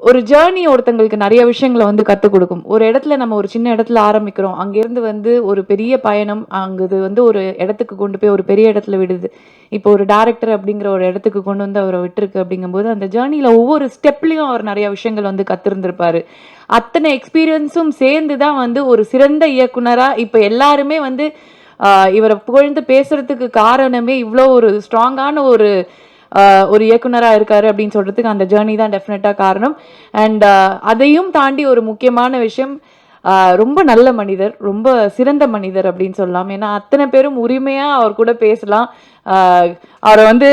ஒரு ஜேர்னி ஒருத்தங்களுக்கு நிறைய விஷயங்களை வந்து கற்றுக் கொடுக்கும். ஒரு இடத்துல நம்ம ஒரு சின்ன இடத்துல ஆரம்பிக்கிறோம். அங்கேருந்து வந்து ஒரு பெரிய பயணம், அங்கே இது வந்து ஒரு இடத்துக்கு கொண்டு போய் ஒரு பெரிய இடத்துல விடுது. இப்போ ஒரு டைரக்டர் அப்படிங்கிற ஒரு இடத்துக்கு கொண்டு வந்து அவரை விட்டுருக்கு அப்படிங்கும்போது, அந்த ஜேர்னியில் ஒவ்வொரு ஸ்டெப்லேயும் அவர் நிறைய விஷயங்கள் வந்து கற்றிருந்திருப்பாரு. அத்தனை எக்ஸ்பீரியன்ஸும் சேர்ந்து தான் வந்து ஒரு சிறந்த இயக்குனராக இப்போ எல்லாருமே வந்து இவரை புகழ்ந்து பேசுறதுக்கு காரணமே இவ்வளோ ஒரு ஸ்ட்ராங்கான ஒரு இயக்குனராக இருக்காரு அப்படின்னு சொல்றதுக்கு அந்த ஜேர்னி தான் டெஃபினட்டா காரணம். அண்ட் அதையும் தாண்டி ஒரு முக்கியமான விஷயம், ரொம்ப நல்ல மனிதர், ரொம்ப சிறந்த மனிதர் அப்படின்னு சொல்லலாம். ஏன்னா அத்தனை பேரும் உரிமையா அவர் கூட பேசலாம். அவரை வந்து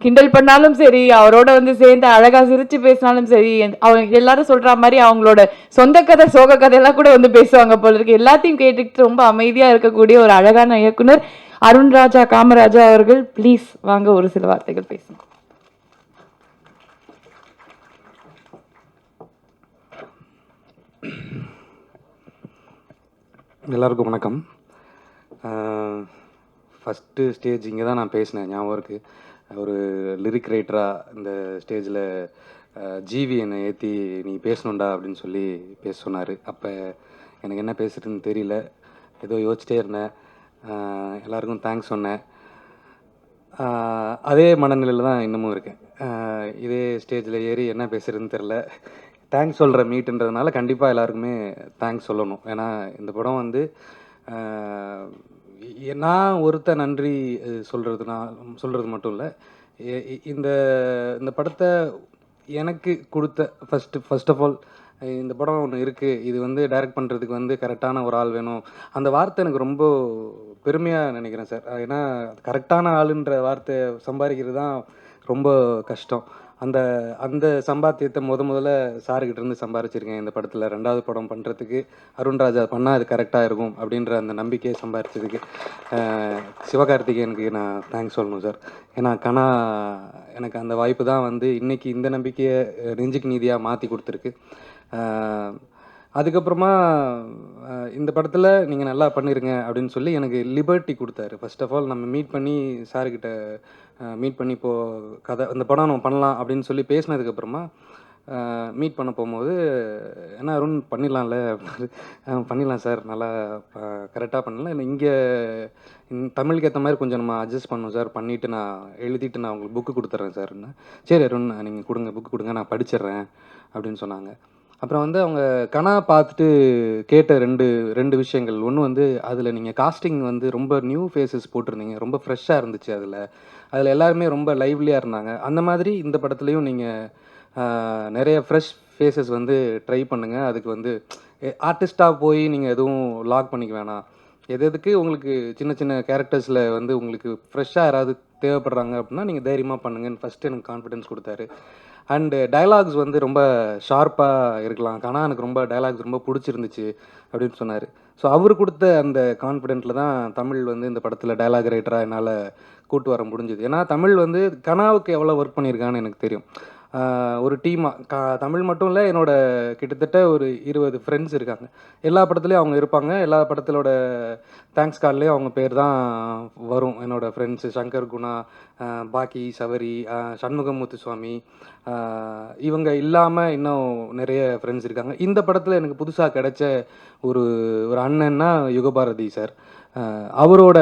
கிண்டல் பண்ணாலும் சரி, அவரோட வந்து சேர்ந்து அழகா சிரிச்சு பேசினாலும் சரி, அவங்க எல்லாரும் சொல்ற மாதிரி அவங்களோட சொந்த கதை சோக கதையெல்லாம் கூட வந்து பேசுவாங்க போல இருக்கு. எல்லாத்தையும் கேட்டுக்கிட்டு ரொம்ப அமைதியா இருக்கக்கூடிய ஒரு அழகான இயக்குனர் அருண்ராஜா காமராஜா அவர்கள். ப்ளீஸ் வாங்க ஒரு சில வார்த்தைகள் பேசுங்க. எல்லாருக்கும் வணக்கம். ஃபஸ்ட்டு ஸ்டேஜ் இங்கே தான் நான் பேசினேன், ஞாபகம் இருக்குது. ஒரு லிரிக் ரைட்டராக இந்த ஸ்டேஜில் ஜிவி என்னை ஏற்றி நீ பேசணுண்டா அப்படின்னு சொல்லி பேச சொன்னார். அப்போ எனக்கு என்ன பேசுகிறதுன்னு தெரியல, ஏதோ யோசிச்சிட்டே இருந்தேன். எல்லாருக்கும் தேங்க்ஸ் சொன்னேன். அதே மனநிலையில் தான் இன்னமும் இருக்கேன். இதே ஸ்டேஜில் ஏறி என்ன பேசுகிறதுன்னு தெரில. தேங்க்ஸ் சொல்கிற மீட்டுன்றதுனால கண்டிப்பாக எல்லாருக்குமே தேங்க்ஸ் சொல்லணும். ஏன்னா இந்த படம் வந்து நான் ஒருத்த நன்றி சொல்கிறது மட்டும் இல்லை, இந்த இந்த படத்தை எனக்கு கொடுத்த ஃபர்ஸ்ட் ஆஃப் ஆல் இந்த படம் ஒன்று இருக்குது, இது வந்து டைரக்ட் பண்ணுறதுக்கு வந்து கரெக்டான ஒரு ஆள் வேணும். அந்த வார்த்தை எனக்கு ரொம்ப பெருமையாக நினைக்கிறேன் சார். ஏன்னா கரெக்டான ஆளுன்ற வார்த்தை சம்பாதிக்கிறது தான் ரொம்ப கஷ்டம். அந்த அந்த சம்பாத்தியத்தை முதல்ல சாருக்கிட்ட இருந்து சம்பாரிச்சிருக்கேன். இந்த படத்தில் 2வது படம் பண்ணுறதுக்கு அருண்ராஜா பண்ணால் அது கரெக்டாக இருக்கும் அப்படின்ற அந்த நம்பிக்கையை சம்பாரிச்சதுக்கு சிவகார்த்திகேயனுக்கு நான் தேங்க்ஸ் சொல்லணும் சார். ஏன்னா கனா எனக்கு அந்த வாய்ப்பு தான் வந்து இன்றைக்கி இந்த நம்பிக்கையை நெஞ்சுக்கு நீதியாக மாற்றி கொடுத்துருக்கு. அதுக்கப்புறமா இந்த படத்தில் நீங்கள் நல்லா பண்ணிருங்க அப்படின்னு சொல்லி எனக்கு லிபர்ட்டி கொடுத்தாரு. ஃபர்ஸ்ட் ஆஃப் ஆல் நம்ம மீட் பண்ணி சார்கிட்ட மீட் பண்ணி இப்போது கதை இந்த படம் நம்ம பண்ணலாம் அப்படின்னு சொல்லி பேசினதுக்கப்புறமா மீட் பண்ண போகும்போது, என்ன அருண் பண்ணிடலாம்ல, பண்ணிடலாம் சார், நல்லா கரெக்டாக பண்ணலாம், இல்லை இங்கே தமிழுக்கு ஏற்ற மாதிரி கொஞ்சம் நம்ம அட்ஜஸ்ட் பண்ணணும் சார், பண்ணிவிட்டு நான் எழுதிட்டு நான் உங்களுக்கு புக்கு கொடுத்துட்றேன் சார்ன்னு. சரி அருண் நீங்கள் கொடுங்க, புக்கு கொடுங்க, நான் படிச்சிடுறேன் அப்படின்னு சொன்னாங்க. அப்புறம் வந்து அவங்க கனா பார்த்துட்டு கேட்ட ரெண்டு விஷயங்கள். ஒன்று வந்து அதில் நீங்கள் காஸ்டிங் வந்து ரொம்ப நியூ ஃபேஸஸ் போட்டிருந்தீங்க, ரொம்ப ஃப்ரெஷ்ஷாக இருந்துச்சு. அதில் எல்லாருமே ரொம்ப லைவ்லியாக இருந்தாங்க. அந்த மாதிரி இந்த படத்துலையும் நீங்கள் நிறைய ஃப்ரெஷ் ஃபேஸஸ் வந்து ட்ரை பண்ணுங்கள். அதுக்கு வந்து ஆர்டிஸ்ட்டாக போய் நீங்கள் எதுவும் லாக் பண்ணிக்க வேணாம். எதுக்கு உங்களுக்கு சின்ன சின்ன கேரக்டர்ஸில் வந்து உங்களுக்கு ஃப்ரெஷ்ஷாக யாராவது தேவைப்படுறாங்க அப்படின்னா நீங்கள் தைரியமாக பண்ணுங்கன்னு ஃபஸ்ட்டு எனக்கு கான்ஃபிடென்ஸ் கொடுத்தாரு. அண்டு டயலாக்ஸ் வந்து ரொம்ப ஷார்ப்பாக இருக்கலாம், ஆனால் எனக்கு ரொம்ப டயலாக்ஸ் ரொம்ப பிடிச்சிருந்துச்சு அப்படின்னு சொன்னார். ஸோ அவர் கொடுத்த அந்த கான்ஃபிடென்ட்டில் தான் தமிழ் வந்து இந்த படத்தில் டயலாக் ரைட்டராக என்னால் கூட்டு வர முடிஞ்சுது. ஏன்னா தமிழ் வந்து கனாவுக்கு எவ்வளோ ஒர்க் பண்ணியிருக்கான்னு எனக்கு தெரியும். ஒரு டீமாக தமிழ் மட்டும் இல்லை, என்னோட கிட்டத்தட்ட ஒரு 20 ஃப்ரெண்ட்ஸ் இருக்காங்க. எல்லா படத்துலேயும் அவங்க இருப்பாங்க. எல்லா படத்திலோட தேங்க்ஸ் கார்ட்லேயும் அவங்க பேர் தான் வரும். என்னோடய ஃப்ரெண்ட்ஸு சங்கர் குணா, பாக்கி சவரி, சண்முகம் முத்துசுவாமி, இவங்க இல்லாமல் இன்னும் நிறைய ஃப்ரெண்ட்ஸ் இருக்காங்க. இந்த படத்தில் எனக்கு புதுசாக கிடைச்ச ஒரு ஒரு அண்ணன்னா யுகபாரதி சார். அவரோட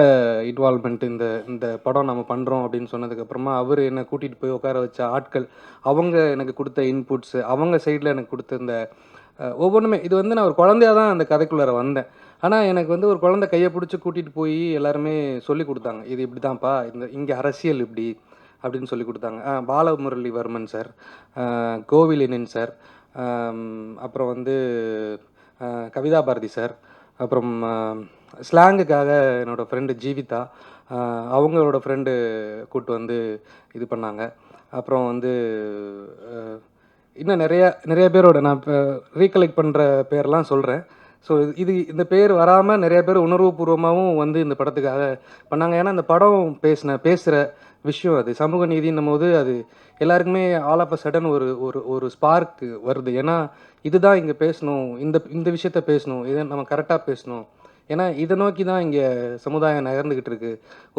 இன்வால்மெண்ட் இந்த இந்த படம் நம்ம பண்ணுறோம் அப்படின்னு சொன்னதுக்கப்புறமா அவர் என்னை கூட்டிகிட்டு போய் உட்கார வச்ச ஆட்கள், அவங்க எனக்கு கொடுத்த இன்புட்ஸு, அவங்க சைடில் எனக்கு கொடுத்த இந்த ஒவ்வொன்றுமே, இது வந்து நான் ஒரு குழந்தையாக தான் அந்த கதைக்குள்ளார வந்தேன். ஆனால் எனக்கு வந்து ஒரு குழந்தை கையை பிடிச்சி கூட்டிகிட்டு போய் எல்லாருமே சொல்லி கொடுத்தாங்க, இது இப்படி தான்ப்பா, இங்கே அரசியல் இப்படி அப்படின்னு சொல்லி கொடுத்தாங்க. பாலமுரளிவர்மன் சார், கோவிலினின் சார், அப்புறம் வந்து கவிதா பாரதி சார், அப்புறம் ஸ்லாங்குக்காக என்னோடய ஃப்ரெண்டு ஜீவிதா, அவங்களோட ஃப்ரெண்டு கூப்பிட்டு வந்து இது பண்ணாங்க. அப்புறம் வந்து இன்னும் நிறைய பேரோட நான் இப்போ ரீகலெக்ட் பண்ணுற பேர்லாம் சொல்கிறேன். ஸோ இந்த பேர் வராமல் நிறைய பேர் உணர்வுபூர்வமாகவும் வந்து இந்த படத்துக்காக பண்ணாங்க. ஏன்னா இந்த படம் பேசுகிற விஷயம் அது சமூக நீதின்னும் போது அது எல்லாருக்குமே ஆல் ஆஃப் அ சடன் ஒரு ஒரு ஒரு ஸ்பார்க் வருது. ஏன்னா இதுதான் இங்கே பேசணும், இந்த விஷயத்த பேசணும், இதை நம்ம கரெக்டாக பேசணும். ஏன்னா இதை நோக்கி தான் இங்கே சமுதாயம் நகர்ந்துக்கிட்டு இருக்கு.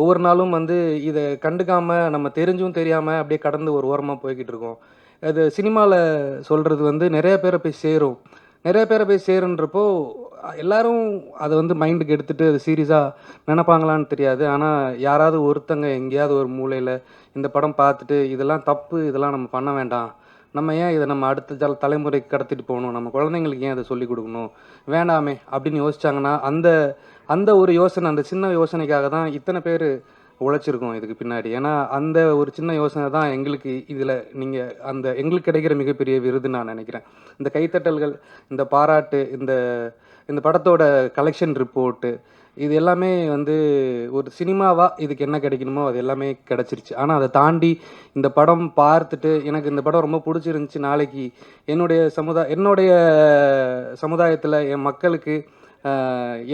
ஒவ்வொரு நாளும் வந்து இதை கண்டுக்காமல் நம்ம தெரிஞ்சும் தெரியாமல் அப்படியே கடந்து ஒரு ஓரமாக போய்கிட்டு இருக்கோம். அது சினிமாவில் சொல்கிறது வந்து நிறைய பேரை போய் சேரும். நிறைய பேரை போய் சேருன்றப்போ எல்லாரும் அதை வந்து மைண்டுக்கு எடுத்துகிட்டு அது சீரியஸாக நினைப்பாங்களான்னு தெரியாது. ஆனால் யாராவது ஒருத்தங்க எங்கேயாவது ஒரு மூலையில் இந்த படம் பார்த்துட்டு இதெல்லாம் தப்பு, இதெல்லாம் நம்ம பண்ண வேண்டாம், நம்ம ஏன் இதை நம்ம அடுத்த தலைமுறைக்கு கடத்திட்டு போகணும், நம்ம குழந்தைங்களுக்கு ஏன் அதை சொல்லிக் கொடுக்கணும், வேண்டாமே அப்படின்னு யோசிச்சாங்கன்னா அந்த அந்த ஒரு யோசனை, அந்த சின்ன யோசனைக்காக தான் இத்தனை பேர் உழைச்சிருக்கோம் இதுக்கு பின்னாடி. ஏன்னா அந்த ஒரு சின்ன யோசனை தான் எங்களுக்கு இதில் நீங்கள் அந்த எங்களுக்கு கிடைக்கிற மிகப்பெரிய விருதுன்னு நான் நினைக்கிறேன். இந்த கைத்தட்டல்கள், இந்த பாராட்டு, இந்த இந்த படத்தோட கலெக்ஷன் ரிப்போர்ட்டு, இது எல்லாமே வந்து ஒரு சினிமாவாக இதுக்கு என்ன கிடைக்கணுமோ அது எல்லாமே கிடச்சிருச்சு. ஆனால் அதை தாண்டி இந்த படம் பார்த்துட்டு எனக்கு இந்த படம் ரொம்ப பிடிச்சிருந்துச்சி, நாளைக்கு என்னுடைய சமுதாயத்தில் என் மக்களுக்கு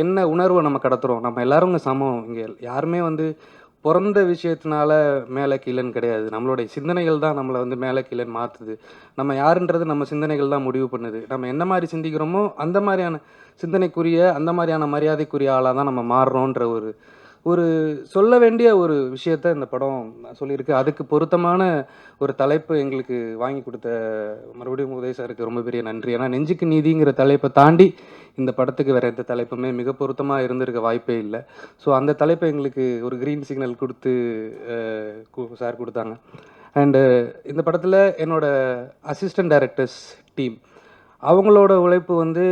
என்ன உணர்வை நம்ம கடத்துகிறோம், நம்ம எல்லாரும் இங்கே சமம், இங்கே யாருமே வந்து பிறந்த விஷயத்தினால மேலே கீழேன்னு கிடையாது. நம்மளுடைய சிந்தனைகள் தான் நம்மளை வந்து மேலே கீழேன்னு மாற்றுது. நம்ம யாருன்றது நம்ம சிந்தனைகள் தான் முடிவு பண்ணுது. நம்ம என்ன மாதிரி சிந்திக்கிறோமோ அந்த மாதிரியான சிந்தனைக்குரிய, அந்த மாதிரியான மரியாதைக்குரிய ஆளாக தான் நம்ம மாறுறோன்ற ஒரு ஒரு சொல்ல வேண்டிய ஒரு விஷயத்த இந்த படம் சொல்லியிருக்கு. அதுக்கு பொருத்தமான ஒரு தலைப்பு எங்களுக்கு வாங்கி கொடுத்த மறுபடியும் உதய் சாருக்கு ரொம்ப பெரிய நன்றி. ஏன்னா நெஞ்சுக்கு நீதிங்கிற தலைப்பை தாண்டி இந்த படத்துக்கு வேறு எந்த தலைப்புமே மிக பொருத்தமாக இருந்திருக்க வாய்ப்பே இல்லை. ஸோ அந்த தலைப்பை எங்களுக்கு ஒரு க்ரீன் சிக்னல் கொடுத்து சார் கொடுத்தாங்க. அண்டு இந்த படத்தில் என்னோட அசிஸ்டன்ட் டைரக்டர்ஸ் டீம், அவங்களோட உழைப்பு வந்து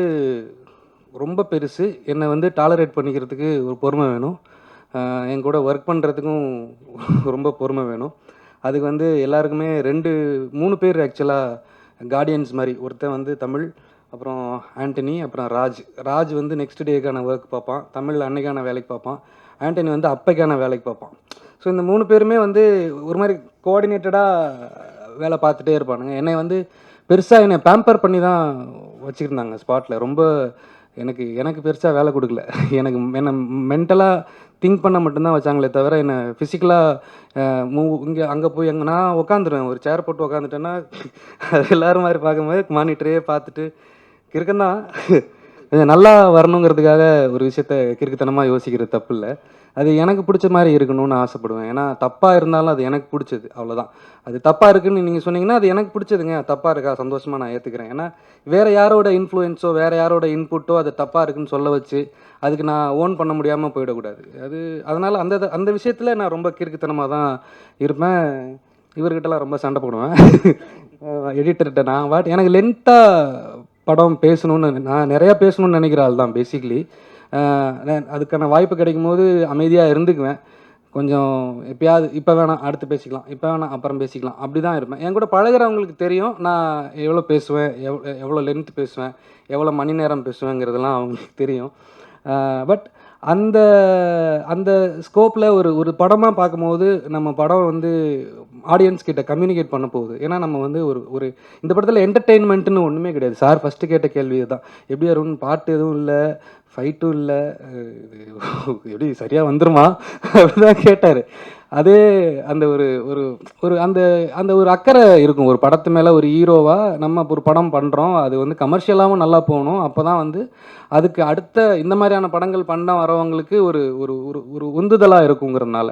ரொம்ப பெருசு. என்னை வந்து டாலரேட் பண்ணிக்கிறதுக்கு ஒரு பொறுமை வேணும். என் கூட ஒர்க் பண்ணுறதுக்கும் ரொம்ப பொறுமை வேணும். அதுக்கு வந்து எல்லாருக்குமே 3 பேர் ஆக்சுவலாக கார்டியன்ஸ் மாதிரி. ஒருத்தன் வந்து தமிழ், அப்புறம் ஆண்டனி, அப்புறம் ராஜ் வந்து நெக்ஸ்ட் டேக்கான ஒர்க் பார்ப்பான், தமிழ் அன்னைக்கான வேலைக்கு பார்ப்பான், ஆண்டனி வந்து அப்பைக்கான வேலைக்கு பார்ப்பான். ஸோ இந்த 3 பேருமே வந்து ஒரு மாதிரி கோஆர்டினேட்டடாக வேலை பார்த்துட்டே இருப்பானுங்க. என்னை வந்து பெருசாக என்னை பேம்பர் பண்ணி தான் வச்சுருந்தாங்க ஸ்பாட்டில். ரொம்ப எனக்கு பெருசாக வேலை கொடுக்கல. என்னை மென்டலாக திங்க் பண்ண மட்டும்தான் வச்சாங்களே தவிர, என்னை ஃபிசிக்கலாக இங்கே அங்கே போய் நான் உட்காந்துருவேன், ஒரு சேர் போட்டு உட்காந்துட்டேன்னா அது எல்லோரும் மாதிரி பார்க்கும்போது மானிட்டரே பார்த்துட்டு கிறுக்கந்தான் கொஞ்சம் நல்லா வரணுங்கிறதுக்காக ஒரு விஷயத்த கிறுக்குத்தனமாக யோசிக்கிறது தப்பு இல்லை. அது எனக்கு பிடிச்ச மாதிரி இருக்கணும்னு ஆசைப்படுவேன். ஏன்னா தப்பாக இருந்தாலும் அது எனக்கு பிடிச்சது, அவ்வளோதான். அது தப்பாக இருக்குதுன்னு நீங்கள் சொன்னீங்கன்னா அது எனக்கு பிடிச்சதுங்க, தப்பாக இருக்கா சந்தோஷமாக நான் ஏற்றுக்கிறேன். ஏன்னா வேறு யாரோட இன்ஃப்ளூயன்ஸோ வேறு யாரோட இன்புட்டோ அது தப்பாக இருக்குன்னு சொல்ல வச்சு அதுக்கு நான் ஓன் பண்ண முடியாமல் போயிடக்கூடாது. அதனால் அந்த விஷயத்தில் நான் ரொம்ப கிறுக்குத்தனமாக தான் இருப்பேன். இவர்கிட்டலாம் ரொம்ப சண்டை போடுவேன் எடிட்டர்கிட்ட. எனக்கு லென்த்தாக படம் பேசணும்னு, நான் நிறையா பேசணும்னு நினைக்கிற ஆள் தான் பேசிக்கலி. அதுக்கான வாய்ப்பு கிடைக்கும் போது அமைதியாக இருந்துக்குவேன். கொஞ்சம் எப்பயாவது இப்போ வேணாம் அடுத்து பேசிக்கலாம், இப்போ வேணாம் அப்புறம் பேசிக்கலாம், அப்படி தான் இருப்பேன். என் கூட பழகிறவங்களுக்கு தெரியும் நான் எவ்வளோ பேசுவேன், எவ்வளோ லென்த் பேசுவேன், எவ்வளோ மணி நேரம் பேசுவேங்கிறதெல்லாம் அவங்களுக்கு தெரியும். பட் அந்த அந்த ஸ்கோப்பில் ஒரு படமாக பார்க்கும்போது நம்ம படம் வந்து ஆடியன்ஸ் கிட்ட கம்யூனிகேட் பண்ண போகுது. ஏன்னா நம்ம வந்து ஒரு இந்த படத்தில் என்டர்டெயின்மெண்ட்டுன்னு ஒன்றுமே கிடையாது. சார் ஃபஸ்ட்டு கேட்ட கேள்வி தான், எப்படி வரும்னு, பாட்டு எதுவும் இல்லை, ஃபைட்டும் இல்லை, எப்படி சரியாக வந்துருமா அப்படிதான் கேட்டார். அதே அந்த அந்த ஒரு அக்கறை இருக்கும் ஒரு படத்து மேலே. ஒரு ஹீரோவாக நம்ம ஒரு படம் பண்ணுறோம், அது வந்து கமர்ஷியலாகவும் நல்லா போகணும். அப்போ தான் வந்து அதுக்கு அடுத்த இந்த மாதிரியான படங்கள் பண்ண வரவங்களுக்கு ஒரு ஒரு ஒரு உந்துதலாக இருக்குங்கிறதுனால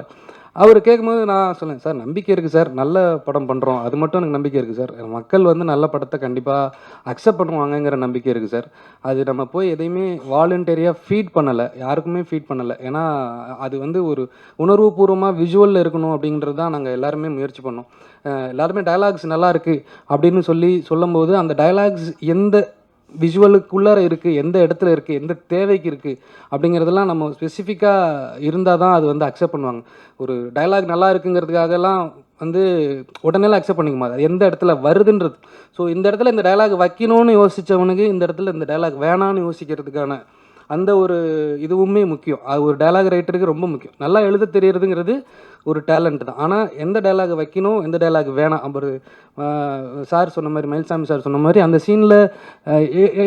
அவர் கேட்கும்போது நான் சொன்னேன், சார் நம்பிக்கை இருக்குது சார், நல்ல படம் பண்ணுறோம், அது மட்டும் எனக்கு நம்பிக்கை இருக்குது சார். மக்கள் வந்து நல்ல படத்தை கண்டிப்பாக அக்செப்ட் பண்ணுவாங்கங்கிற நம்பிக்கை இருக்குது சார். அது நம்ம போய் எதையுமே வாலண்டரியாக ஃபீட் பண்ணலை, யாருக்குமே ஃபீட் பண்ணலை. ஏன்னா அது வந்து ஒரு உணர்வுபூர்வமாக விஷுவலில் இருக்கணும் அப்படின்றது தான் நாங்கள் எல்லாருமே முயற்சி பண்ணோம். எல்லாருமே டயலாக்ஸ் நல்லா இருக்குது அப்படின்னு சொல்லும்போது அந்த டயலாக்ஸ் எந்த விஷுவலுக்குள்ளார இருக்குது, எந்த இடத்துல இருக்குது, எந்த தேவைக்கு இருக்குது அப்படிங்கிறதெல்லாம் நம்ம ஸ்பெசிஃபிக்காக இருந்தால் தான் அது வந்து அக்செப்ட் பண்ணுவாங்க. ஒரு டயலாக் நல்லா இருக்குங்கிறதுக்காகலாம் வந்து உடனேலாம் அக்செப்ட் பண்ணிக்க மாட்டாங்க, அது எந்த இடத்துல வருதுன்றது. ஸோ இந்த இடத்துல இந்த டயலாக் வைக்கணும்னு யோசித்தவனுக்கு இந்த இடத்துல இந்த டயலாக் வேணான்னு யோசிக்கிறதுக்கான அந்த ஒரு இதுவுமே முக்கியம். அது ஒரு டயலாக் ரைட்டருக்கு ரொம்ப முக்கியம். நல்லா எழுத தெரியறதுங்கிறது ஒரு டேலண்ட் தான். ஆனால் எந்த டயலாக் வைக்கணும், எந்த டயலாக் வேணாம். அப்புறம் சார் சொன்ன மாதிரி, மயில்சாமி சார் சொன்ன மாதிரி, அந்த சீனில்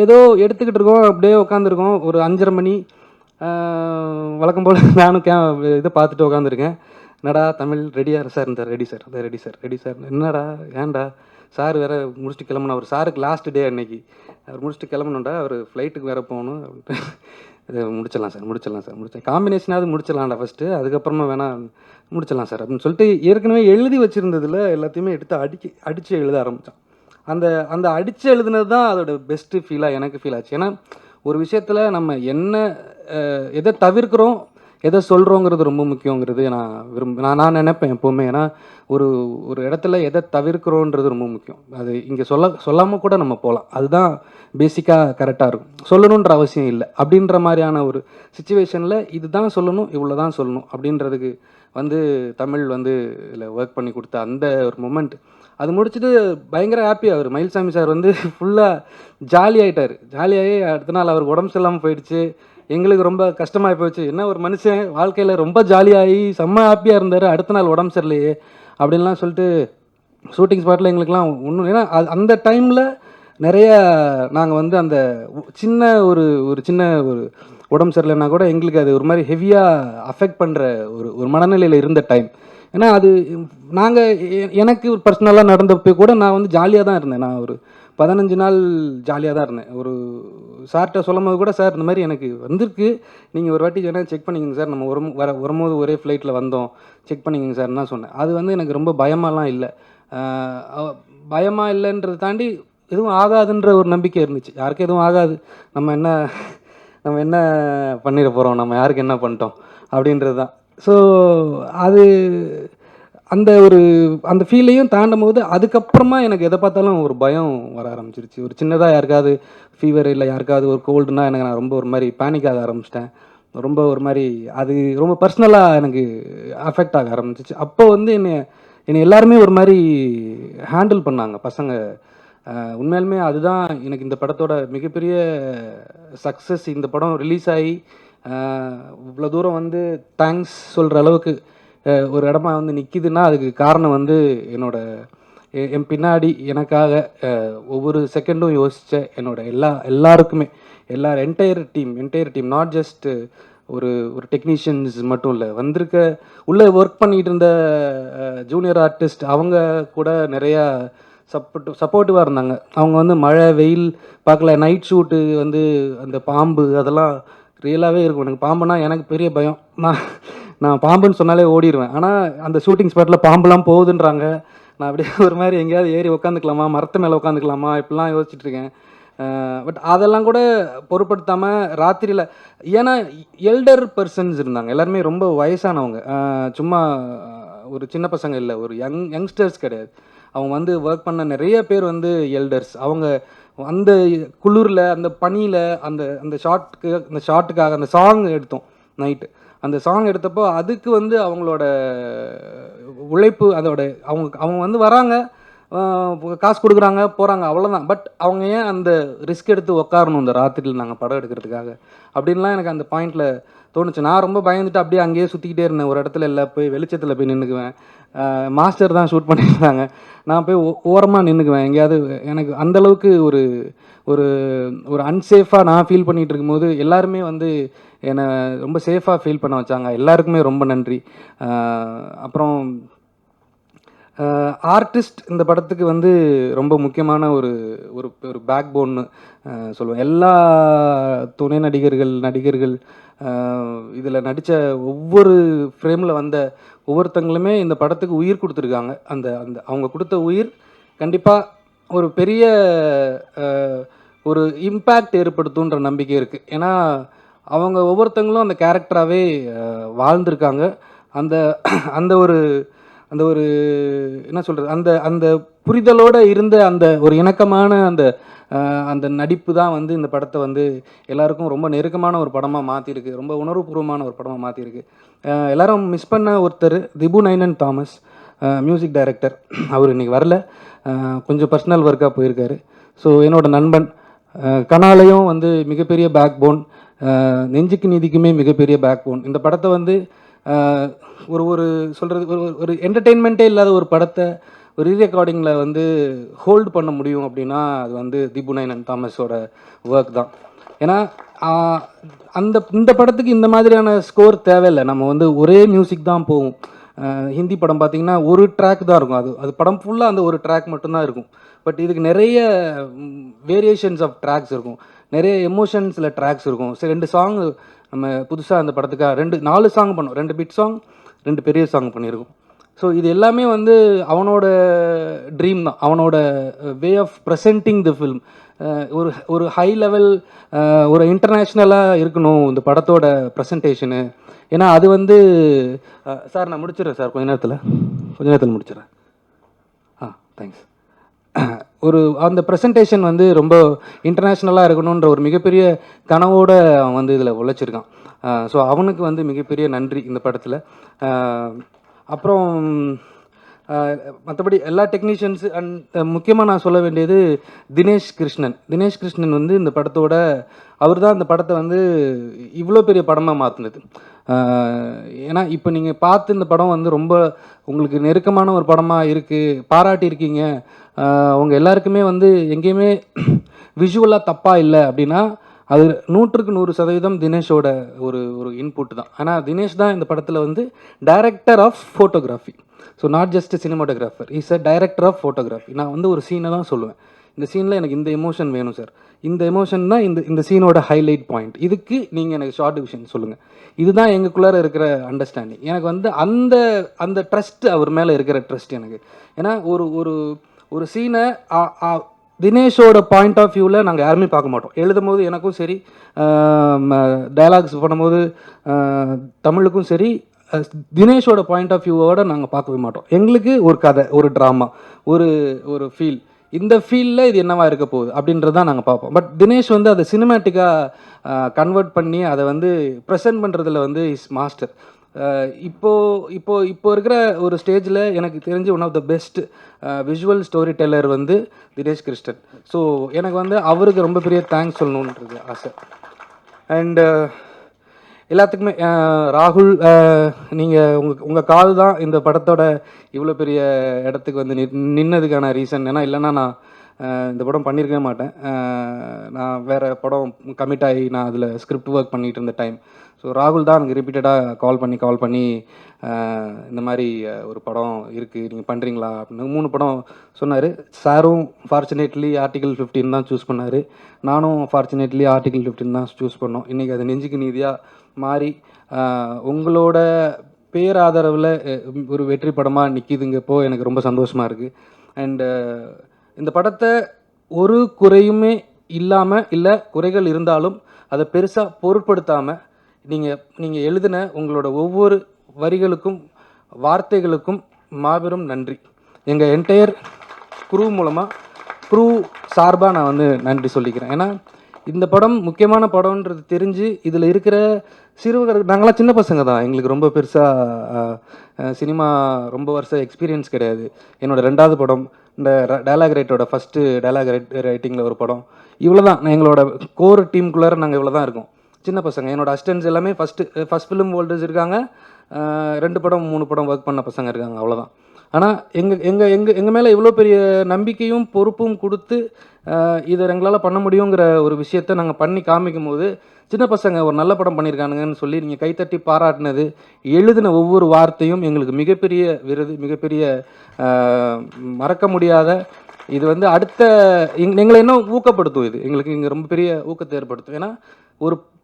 ஏதோ எடுத்துக்கிட்டு இருக்கோம், அப்படியே உட்காந்துருக்கோம். ஒரு 5:30 மணி, வழக்கம் போல் நானும் இதை பார்த்துட்டு உட்காந்துருக்கேன். என்னடா தமிழ் ரெடியாக சார், இந்த ரெடி சார், அதை ரெடி சார், ரெடி சார், என்னடா ஏன்டா சார் வேறு முடிச்சுட்டு கிளம்பணும். அவர் சாருக்கு லாஸ்ட் டே அன்னைக்கு. அவர் முடிச்சுட்டு கிளம்பணுண்டா, அவர் ஃப்ளைட்டுக்கு வேறு போகணும் அப்படின்ட்டு இது முடிச்சிடலாம் சார் காம்பினேஷனாவது முடிச்சிடலாம்டா ஃபஸ்ட்டு, அதுக்கப்புறமா வேணால் முடிச்சிடலாம் சார் அப்படின்னு சொல்லிட்டு ஏற்கனவே எழுதி வச்சுருந்ததில் எல்லாத்தையுமே எடுத்து அடித்து எழுத ஆரம்பித்தான். அந்த அந்த அடித்து எழுதுனது தான் அதோட பெஸ்ட்டு ஃபீலாக எனக்கு ஃபீல் ஆச்சு. ஏன்னா ஒரு விஷயத்தில் நம்ம என்ன எதை தவிர்க்கிறோம் எதை சொல்கிறோங்கிறது ரொம்ப முக்கியங்கிறது நான் நினைப்பேன் எப்போவுமே. ஏன்னா ஒரு ஒரு இடத்துல எதை தவிர்க்கிறோன்றது ரொம்ப முக்கியம். அது இங்கே சொல்லாமல் கூட நம்ம போகலாம். அதுதான் பேசிக்காக கரெக்டாக இருக்கும். சொல்லணுன்ற அவசியம் இல்லை அப்படின்ற மாதிரியான ஒரு சுச்சுவேஷனில் இதுதான் சொல்லணும், இவ்வளோ தான் சொல்லணும் அப்படின்றதுக்கு தமிழ் இதில் ஒர்க் பண்ணி கொடுத்த அந்த ஒரு மொமெண்ட். அது முடிச்சுட்டு பயங்கர ஹாப்பி. அவர் மயில்சாமி சார் ஃபுல்லாக ஜாலியாகிட்டார். ஜாலியாகி அடுத்த நாள் அவருக்கு உடம்பு சரியில்லாமல் போயிடுச்சு. எங்களுக்கு ரொம்ப கஷ்டமாகி போச்சு. என்ன ஒரு மனுஷன் வாழ்க்கையில் ரொம்ப ஜாலியாகி செம்ம ஹாப்பியாக இருந்தார், அடுத்த நாள் உடம்பு சரியில்லையே அப்படின்லாம் சொல்லிட்டு ஷூட்டிங் ஸ்பாட்டில் எங்களுக்கெல்லாம் ஒன்றும். ஏன்னா அந்த டைமில் நிறைய நாங்கள் அந்த சின்ன ஒரு சின்ன ஒரு உடம்பு சரியில்லைன்னா கூட எங்களுக்கு அது ஒரு மாதிரி ஹெவியாக அஃபெக்ட் பண்ணுற ஒரு மனநிலையில் இருந்த டைம். ஏன்னா அது எனக்கு பர்சனலாக நடந்தப்போ கூட நான் ஜாலியாக தான் இருந்தேன். நான் ஒரு 15 நாள் ஜாலியாக தான் இருந்தேன். ஒரு சார்கிட்ட சொல்லும் போது கூட, சார் இந்த மாதிரி எனக்கு வந்திருக்கு, நீங்கள் ஒரு வாட்டி வேணால் செக் பண்ணிக்கங்க சார், நம்ம வரும்போது ஒரே ஃப்ளைட்டில் வந்தோம், செக் பண்ணிக்கங்க சார்னு தான் சொன்னேன். அது எனக்கு ரொம்ப பயமாலாம் இல்லை. பயமாக இல்லைன்றதை தாண்டி எதுவும் ஆகாதுன்ற ஒரு நம்பிக்கை இருந்துச்சு. யாருக்கும் எதுவும் ஆகாது, நம்ம என்ன பண்ணிட போகிறோம், நம்ம யாருக்கு என்ன பண்ணிட்டோம் அப்படின்றது தான். ஸோ அது அந்த ஃபீலையும் தாண்டும் போது அதுக்கப்புறமா எனக்கு எதை பார்த்தாலும் ஒரு பயம் வர ஆரம்பிச்சிருச்சு. ஒரு சின்னதாக யாருக்காவது ஃபீவர் இல்லை யாருக்காவது ஒரு கோல்டுனா நான் ரொம்ப ஒரு மாதிரி பேனிக் ஆக ஆரம்பிச்சிட்டேன். ரொம்ப ஒரு மாதிரி அது ரொம்ப பர்சனலாக எனக்கு அஃபெக்ட் ஆக ஆரம்பிச்சிச்சு. அப்போ என்னை எல்லாருமே ஒரு மாதிரி ஹேண்டில் பண்ணாங்க பசங்க. உண்மையாலுமே அதுதான் எனக்கு இந்த படத்தோட மிகப்பெரிய சக்ஸஸ். இந்த படம் ரிலீஸ் ஆகி இவ்வளோ தூரம் தேங்க்ஸ் சொல்கிற அளவுக்கு ஒரு இடமா நிற்கிதுன்னா அதுக்கு காரணம் என் பின்னாடி எனக்காக ஒவ்வொரு செகண்டும் யோசித்த என்னோட எல்லாருக்குமே என்டையர் டீம் நாட் ஜஸ்ட் ஒரு டெக்னீஷியன்ஸ் மட்டும் இல்லை, உள்ளே ஒர்க் பண்ணிகிட்டு இருந்த ஜூனியர் ஆர்டிஸ்ட் அவங்க கூட நிறையா சப்போர்ட்டிவாக இருந்தாங்க. அவங்க மழை வெயில் பார்க்கல, நைட் ஷூட்டு அந்த பாம்பு அதெல்லாம் ரியலாகவே இருக்கும். எனக்கு பாம்புனா எனக்கு பெரிய பயம். நான் பாம்புன்னு சொன்னாலே ஓடிடுவேன். ஆனால் அந்த ஷூட்டிங் ஸ்பாட்டில் பாம்புலாம் போகுதுன்றாங்க. நான் அப்படியே ஒரு மாதிரி எங்கேயாவது ஏறி உட்காந்துக்கலாமா, மரத்து மேலே உட்காந்துக்கலாமா இப்படிலாம் யோசிச்சுட்ருக்கேன். பட் அதெல்லாம் கூட பொருட்படுத்தாமல் ராத்திரியில், ஏன்னா எல்டர் பர்சன்ஸ் இருந்தாங்க, எல்லாருமே ரொம்ப வயசானவங்க, சும்மா ஒரு சின்ன பசங்க இல்லை, ஒரு யங்ஸ்டர்ஸ் கிடையாது. அவங்க ஒர்க் பண்ண நிறைய பேர் எல்டர்ஸ். அவங்க அந்த குளிரில் அந்த பனியில் அந்த ஷாட்டுக்காக அந்த சாங் எடுத்தோம் நைட்டு. அந்த சாங் எடுத்தப்போ அதுக்கு அவங்களோட உழைப்பு, அவங்க வராங்க, காசு கொடுக்குறாங்க, போகிறாங்க, அவ்வளோதான். பட் அவங்க ஏன் அந்த ரிஸ்க் எடுத்து உட்காரணும் இந்த ராத்திரியில் நாங்கள் படம் எடுக்கிறதுக்காக அப்படின்லாம் எனக்கு அந்த பாயிண்டில் தோணுச்சு. நான் ரொம்ப பயந்துட்டு அப்படியே அங்கேயே சுற்றிக்கிட்டே இருந்தேன். ஒரு இடத்துல இல்லை, போய் வெளிச்சத்தில் போய் நின்றுக்குவேன். மாஸ்டர் தான் ஷூட் பண்ணியிருந்தாங்க, நான் போய் ஓரமாக நின்றுக்குவேன் எங்கேயாவது. எனக்கு அந்தளவுக்கு ஒரு ஒரு ஒரு அன்சேஃபாக நான் ஃபீல் பண்ணிகிட்டு இருக்கும்போது எல்லாருமே என்னை ரொம்ப சேஃபாக ஃபீல் பண்ண வச்சாங்க. எல்லாருக்குமே ரொம்ப நன்றி. அப்புறம் ஆர்டிஸ்ட் இந்த படத்துக்கு ரொம்ப முக்கியமான ஒரு ஒரு பேக் போன்னு சொல்லுவேன். எல்லா துணை நடிகர்கள் இதில் நடித்த ஒவ்வொரு ஃப்ரேமில் ஒவ்வொருத்தங்களுமே இந்த படத்துக்கு உயிர் கொடுத்துருக்காங்க. அந்த அவங்க கொடுத்த உயிர் கண்டிப்பாக ஒரு பெரிய ஒரு இம்பேக்ட் ஏற்படுத்துன்ற நம்பிக்கை இருக்குது. ஏன்னா அவங்க ஒவ்வொருத்தங்களும் அந்த கேரக்டராகவே வாழ்ந்திருக்காங்க. அந்த அந்த ஒரு அந்த ஒரு என்ன சொல்கிறது, அந்த புரிதலோடு இருந்த அந்த ஒரு இணக்கமான அந்த நடிப்பு தான் இந்த படத்தை எல்லாருக்கும் ரொம்ப நெருக்கமான ஒரு படமாக மாற்றிருக்கு, ரொம்ப உணர்வுபூர்வமான ஒரு படமாக மாற்றிருக்கு. எல்லாரும் மிஸ் பண்ண ஒருத்தர் திபு நைனன் தாமஸ், மியூசிக் டைரக்டர். அவர் இன்றைக்கி வரல, கொஞ்சம் பர்சனல் ஒர்க்காக போயிருக்காரு. ஸோ என்னோட நண்பன் கனாலையும் மிகப்பெரிய பேக் போன், நெஞ்சுக்கு நீதிக்குமே மிகப்பெரிய பேக் போன். இந்த படத்தை ஒரு சொல்கிறது ஒரு என்டர்டெயின்மெண்ட்டே இல்லாத ஒரு படத்தை ஒரு ரீரெக்கார்டிங்கில் ஹோல்டு பண்ண முடியும் அப்படின்னா அது திபு நைனன் தாமஸோட ஒர்க் தான். ஏன்னா இந்த படத்துக்கு இந்த மாதிரியான ஸ்கோர் தேவையில்லை. நம்ம ஒரே மியூசிக் தான் போகும். ஹிந்தி படம் பார்த்திங்கன்னா ஒரு ட்ராக் தான் இருக்கும், அது படம் ஃபுல்லாக அந்த ஒரு ட்ராக் மட்டும்தான் இருக்கும். பட் இதுக்கு நிறைய வேரியேஷன்ஸ் ஆஃப் ட்ராக்ஸ் இருக்கும், நிறைய எமோஷன்ஸில் ட்ராக்ஸ் இருக்கும். சரி 2 சாங் நம்ம புதுசாக அந்த படத்துக்காக 4 சாங் பண்ணோம், 2 பிட் சாங் 2 பெரிய சாங் பண்ணியிருக்கோம். ஸோ இது எல்லாமே வந்து அவனோட ட்ரீம் தான், அவனோட way of presenting the film. ஒரு ஒரு ஹை லெவல், ஒரு இன்டர்நேஷ்னலாக இருக்கணும் இந்த படத்தோட ப்ரெசன்டேஷனு. ஏன்னா அது வந்து சார் நான் முடிச்சிடுறேன் சார், கொஞ்ச நேரத்தில் முடிச்சிடுறேன். தேங்க்ஸ். ஒரு அந்த ப்ரெசன்டேஷன் வந்து ரொம்ப இன்டர்நேஷ்னலாக இருக்கணுன்ற ஒரு மிகப்பெரிய கனவோடு அவன் வந்து இதில் உழைச்சிருக்கான். ஸோ அவனுக்கு வந்து மிகப்பெரிய நன்றி இந்த படத்தில். அப்புறம் மற்றபடி எல்லா டெக்னீஷியன்ஸு அண்ட் முக்கியமாக நான் சொல்ல வேண்டியது தினேஷ் கிருஷ்ணன் வந்து இந்த படத்தோட அவர் தான் இந்த படத்தை வந்து இவ்வளோ பெரிய படமாக மாற்றினது. ஏன்னா இப்போ நீங்கள் பார்த்து இந்த படம் வந்து ரொம்ப உங்களுக்கு நெருக்கமான ஒரு படமாக இருக்குது, பாராட்டியிருக்கீங்க. அவங்க எல்லாருக்குமே வந்து எங்கேயுமே விஷுவலாக தப்பாக இல்லை அப்படின்னா அது 100க்கு 100% தினேஷோட ஒரு ஒரு இன்புட் தான். ஆனால் தினேஷ் தான் இந்த படத்தில் வந்து director of photography. So not just cinematographer, is a director of photography. நான் வந்து ஒரு சீனை தான் சொல்லுவேன், இந்த சீனில் எனக்கு இந்த எமோஷன் வேணும் சார், இந்த எமோஷன் தான் இந்த சீனோட ஹைலைட் பாயிண்ட், இதுக்கு நீங்கள் எனக்கு ஷார்ட் விஷன் சொல்லுங்கள். இதுதான் எங்களுக்குள்ளார இருக்கிற அண்டர்ஸ்டாண்டிங். எனக்கு வந்து அந்த அந்த ட்ரஸ்ட், அவர் மேலே இருக்கிற ட்ரஸ்ட் எனக்கு. ஏன்னா ஒரு ஒரு ஒரு சீனை தினேஷோட பாயிண்ட் ஆஃப் வியூவில் நாங்கள் யாருமே பார்க்க மாட்டோம். எழுதும் போது எனக்கும் சரி, டயலாக்ஸ் பண்ணும்போது தமிழுக்கும் சரி, தினேஷோட பாயிண்ட் ஆஃப் வியூவோட நாங்கள் பார்க்கவே மாட்டோம். எங்களுக்கு ஒரு கதை, ஒரு ட்ராமா, ஒரு ஒரு ஃபீல், இந்த ஃபீல்டில் இது என்னவா இருக்க போகுது அப்படின்றது தான் நாங்கள் பார்ப்போம். பட் தினேஷ் வந்து அதை சினிமேட்டிக்காக கன்வெர்ட் பண்ணி அதை வந்து ப்ரெசென்ட் பண்ணுறதுல வந்து இஸ் மாஸ்டர். இப்போ இருக்கிற ஒரு ஸ்டேஜில் எனக்கு தெரிஞ்சு one of the best visual story teller வந்து தினேஷ் கிருஷ்ணன். ஸோ எனக்கு வந்து அவருக்கு ரொம்ப பெரிய தேங்க்ஸ் சொல்லணுன்றது ஆசை. அண்டு எல்லாத்துக்குமே ராகுல், நீங்கள் உங்கள் கால் தான் இந்த படத்தோட இவ்வளோ பெரிய இடத்துக்கு வந்து நின்னதுக்கான ரீசன். ஏன்னா இல்லைன்னா நான் இந்த படம் பண்ணியிருக்கவே மாட்டேன். நான் வேறு படம் கமிட் ஆகி நான் அதில் ஸ்கிரிப்ட் ஒர்க் பண்ணிகிட்டு இருந்த டைம். ஸோ ராகுல் தான் எனக்கு ரிப்பீட்டடாக கால் பண்ணி இந்த மாதிரி ஒரு படம் இருக்குது, நீங்கள் பண்ணுறீங்களா அப்படின்னு 3 படம் சொன்னார். சாரும் ஃபார்ச்சுனேட்லி ஆர்டிகல் 15 தான் சூஸ் பண்ணார், நானும் ஃபார்ச்சுனேட்லி ஆர்டிகல் 15 தான் சூஸ் பண்ணோம். இன்றைக்கி அது நெஞ்சுக்கு நீதியாக மாறி உங்களோட பேராதரவில் ஒரு வெற்றி படமாக நிற்கிதுங்கப்போ எனக்கு ரொம்ப சந்தோஷமாக இருக்குது. அண்டு இந்த படத்தை ஒரு குறையுமே இல்லாமல், இல்லை குறைகள் இருந்தாலும் அதை பெருசாக பொருட்படுத்தாமல் நீங்கள் எழுதின உங்களோட ஒவ்வொரு வரிகளுக்கும் வார்த்தைகளுக்கும் மாபெரும் நன்றி. எங்கள் என்டையர் க்ரூ சார்பாக நான் வந்து நன்றி சொல்லிக்கிறேன். ஏன்னா இந்த படம் முக்கியமான படம்ன்றது தெரிஞ்சு இதில் இருக்கிற சிறுவர்கள், நாங்களாம் சின்ன பசங்க தான், எங்களுக்கு ரொம்ப பெருசாக சினிமா ரொம்ப வருஷம் எக்ஸ்பீரியன்ஸ் கிடையாது. என்னோடய 2வது படம், இந்த டயலாக் ரைட்டோட ஃபஸ்ட்டு டயலாக் ரைட்டிங்கில் ஒரு படம், இவ்வளோ தான். எங்களோட கோர் டீமுக்குள்ளார நாங்கள் இவ்வளோ தான் இருக்கோம், சின்ன பசங்க. என்னோடய அசிஸ்டன்ஸ் எல்லாமே ஃபஸ்ட் ஃபிலிம் ஹோல்டர்ஸ் இருக்காங்க, 2 படம் 3 படம் ஒர்க் பண்ண பசங்க இருக்காங்க, அவ்வளோதான். ஆனால் எங்கள் மேலே இவ்வளோ பெரிய நம்பிக்கையும் பொறுப்பும் கொடுத்து இதை எங்களால் பண்ண முடியுங்கிற ஒரு விஷயத்தை நாங்கள் பண்ணி காமிக்கும் போது, சின்ன பசங்க ஒரு நல்ல படம் பண்ணியிருக்கானுங்கன்னு சொல்லி நீங்கள் கைத்தட்டி பாராட்டினது, எழுதின ஒவ்வொரு வார்த்தையும் எங்களுக்கு மிகப்பெரிய விருது, மிகப்பெரிய மறக்க முடியாத, இது வந்து அடுத்த எங்களை இன்னும் ஊக்கப்படுத்தும். இது எங்களுக்கு இங்கே ரொம்ப பெரிய ஊக்கத்தை ஏற்படுத்தும். ஏன்னா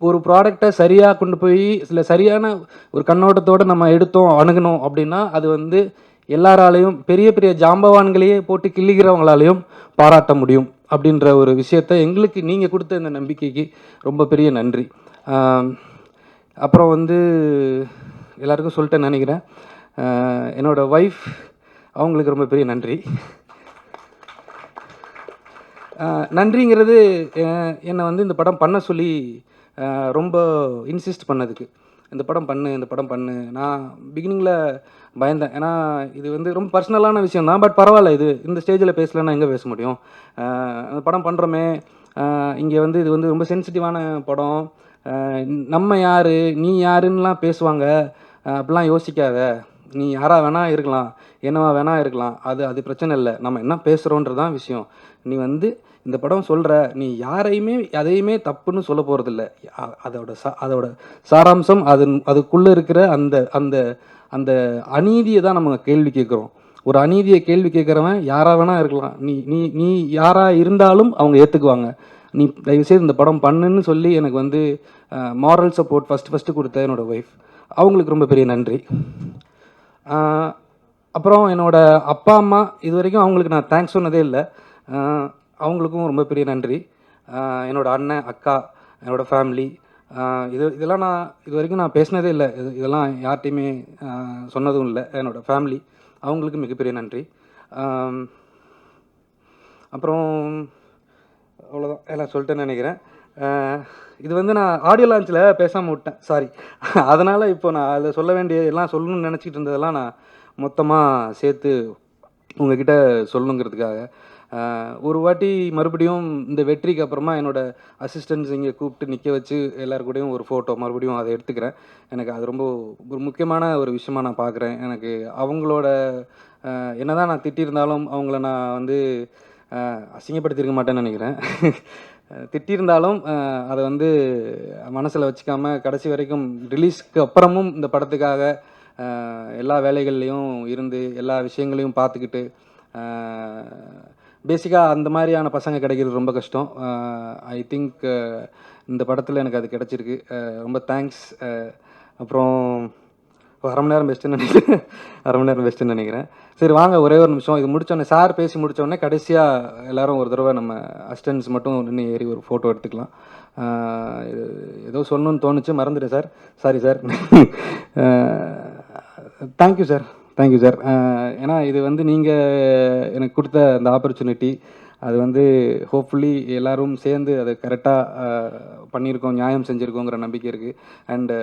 ஒரு ப்ராடக்டை சரியாக கொண்டு போய் சரியான ஒரு கண்ணோட்டத்தோடு நம்ம எடுத்தோம், அணுகணும் அப்படின்னா அது வந்து எல்லாராலையும், பெரிய பெரிய ஜாம்பவான்களையே போட்டு கிள்ளிக்கிறவங்களாலையும் பாராட்ட முடியும் அப்படின்ற ஒரு விஷயத்தை எங்களுக்கு நீங்கள் கொடுத்த இந்த நம்பிக்கைக்கு ரொம்ப பெரிய நன்றி. அப்புறம் வந்து எல்லாருக்கும் சொல்லிட்டேன்னு நினைக்கிறேன். என்னோடய ஒய்ஃப், அவங்களுக்கு ரொம்ப பெரிய நன்றி. நன்றிங்கிறது என்னை வந்து இந்த படம் பண்ண சொல்லி ரொம்ப இன்சிஸ்ட் பண்ணதுக்கு. இந்த படம் பண்ணு. நான் பிகினிங்கில் பயந்தேன், ஏன்னா இது வந்து ரொம்ப பர்சனலான விஷயம் தான். பட் பரவாயில்ல, இது இந்த ஸ்டேஜில் பேசலைன்னா எங்கே பேச முடியும். அந்த படம் பண்ணுறோமே, இங்கே வந்து இது வந்து ரொம்ப சென்சிட்டிவான படம், நம்ம யார் நீ யாருன்னெலாம் பேசுவாங்க, அப்படிலாம் யோசிக்காத, நீ யாராக வேணால் இருக்கலாம், என்னவா வேணால் இருக்கலாம், அது பிரச்சனை இல்லை, நம்ம என்ன பேசுகிறோன்றது தான் விஷயம். நீ வந்து இந்த படம் சொல்கிற, நீ யாரையுமே எதையுமே தப்புன்னு சொல்ல போகிறதில்ல, அதோட சாராம்சம் அதுக்குள்ளே இருக்கிற அந்த அந்த அந்த அநீதியை தான் நம்ம கேள்வி கேட்குறோம். ஒரு அநீதியை கேள்வி கேட்குறவன் யாராக வேணா இருக்கலாம், நீ நீ நீ யாராக இருந்தாலும் அவங்க ஏற்றுக்குவாங்க. நீ தயவுசெய்து இந்த படம் பண்ணுன்னு சொல்லி எனக்கு வந்து மாரல் சப்போர்ட் ஃபஸ்ட்டு கொடுத்த என்னோட ஒய்ஃப், அவங்களுக்கு ரொம்ப பெரிய நன்றி. அப்புறம் என்னோட அப்பா அம்மா இது வரைக்கும் அவங்களுக்கு நான் தேங்க்ஸ் சொன்னதே இல்லை, அவங்களுக்கும் ரொம்ப பெரிய நன்றி. என்னோட அண்ணன் அக்கா, என்னோட ஃபேமிலி, இதெல்லாம் நான் இது வரைக்கும் நான் பேசினதே இல்லை, இதெல்லாம் யார்கிட்டையுமே சொன்னதும் இல்லை. என்னோடய ஃபேமிலி, அவங்களுக்கு மிகப்பெரிய நன்றி. அப்புறம் அவ்வளோதான், எல்லாம் சொல்லிட்டேன்னு நினைக்கிறேன். இது வந்து நான் ஆடியோ லான்ச்சில் பேசாமல் விட்டேன், சாரி. அதனால் இப்போ நான் அதில் சொல்ல வேண்டிய எல்லாம் சொல்லணும்னு நினச்சிட்டு இருந்ததெல்லாம் நான் மொத்தமாக சேர்த்து உங்ககிட்ட சொல்லணுங்கிறதுக்காக ஒரு வாட்டி மறுபடியும் இந்த வெற்றிக்கு அப்புறமா என்னோடய அசிஸ்டன்ட்ஸ் இங்கே கூப்பிட்டு நிற்க வச்சு எல்லாரு கூடயும் ஒரு ஃபோட்டோ மறுபடியும் அதை எடுத்துக்கிறேன். எனக்கு அது ரொம்ப ஒரு முக்கியமான ஒரு விஷயமா நான் பார்க்குறேன். எனக்கு அவங்களோட என்ன தான் நான் திட்டியிருந்தாலும் அவங்கள நான் வந்து அசிங்கப்படுத்தியிருக்க மாட்டேன்னு நினைக்கிறேன். திட்டியிருந்தாலும் அதை வந்து மனசில் வச்சுக்காம கடைசி வரைக்கும் ரிலீஸ்க்கு அப்புறமும் இந்த படத்துக்காக எல்லா வேலைகள்லையும் இருந்து எல்லா விஷயங்களையும் பார்த்துக்கிட்டு, பேசிக்காக அந்த மாதிரியான பசங்க கிடைக்கிறது ரொம்ப கஷ்டம். ஐ திங்க் இந்த படத்தில் எனக்கு அது கிடச்சிருக்கு. ரொம்ப தேங்க்ஸ். அப்புறம் அரை மணி நேரம் பெஸ்ட்டுன்னு நினைக்கிறேன். சரி வாங்க, ஒரே ஒரு நிமிஷம் இது முடித்தோடனே, சார் பேசி முடித்தோடனே கடைசியாக எல்லோரும் ஒரு தடவை நம்ம அசிஸ்டன்ஸ் மட்டும் நின்று ஏறி ஒரு ஃபோட்டோ எடுத்துக்கலாம். ஏதோ சொல்லணும்னு தோணுச்சு, மறந்துட்டேன் sir, sorry sir. Thank you sir, thank you sir. ஏன்னா இது வந்து நீங்கள் எனக்கு கொடுத்த அந்த ஆப்பர்ச்சுனிட்டி, அது வந்து ஹோப்ஃபுல்லி எல்லோரும் சேர்ந்து அதை கரெக்டாக பண்ணியிருக்கோம், நியாயம் செஞ்சுருக்கோங்கிற நம்பிக்கை இருக்குது. அண்டு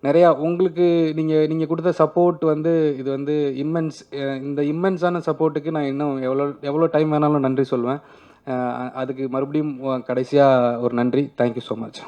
நிறையா உங்களுக்கு நீங்கள் கொடுத்த சப்போர்ட் வந்து இது வந்து இம்மென்ஸ். இந்த இம்மென்ஸான சப்போர்ட்டுக்கு நான் இன்னும் எவ்வளோ டைம் வேணாலும் நன்றி சொல்வேன். அதுக்கு மறுபடியும் கடைசியாக ஒரு நன்றி. Thank you so much.